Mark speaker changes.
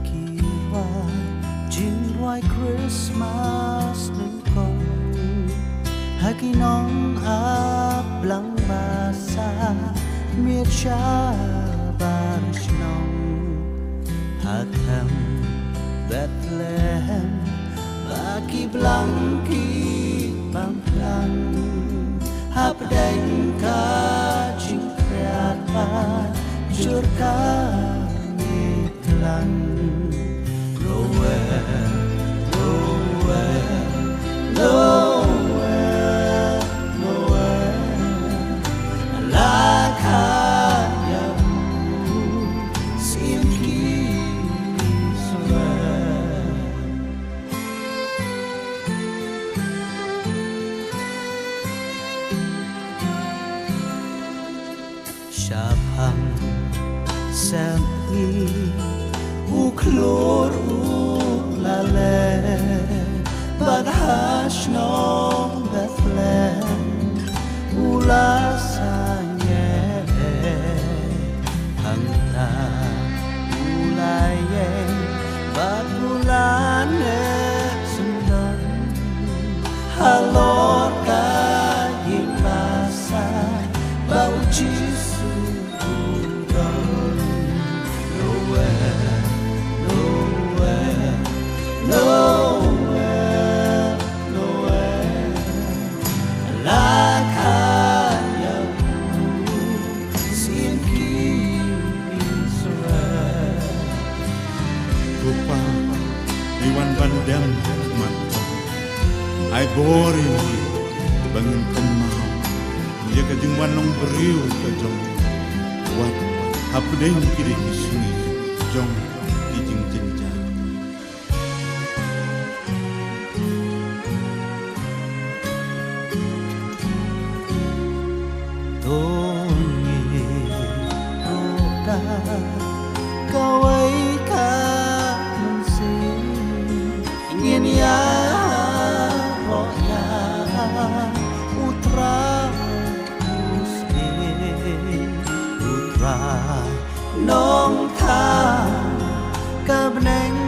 Speaker 1: Kiwa Jinwai Christmas nung kong Haki nong ablang basa Mircha barish nong Hatam Bethlehem Baki blanki pamplang Hapdeng ka jingkriat pa Jurka lang nowhere, nowhere, nowhere, nowhere like you seem Shapang Sami Uklor ulale Badhash no Bethlehem Ulasanye Hangta ulaye Badulane Sundan Halor kahimasa Bau Jisu Nowhere, nowhere like you seem Israel.
Speaker 2: Rupa Iwan Bandang Mantap Ay boring Bangun kemau Dia kajungwan nong beriu kajong Wat hapdeng kiri kisuni Jong kijing jenjang
Speaker 1: Kawai ka mensin ingin ya rohnya putra putra nong tha ka beneng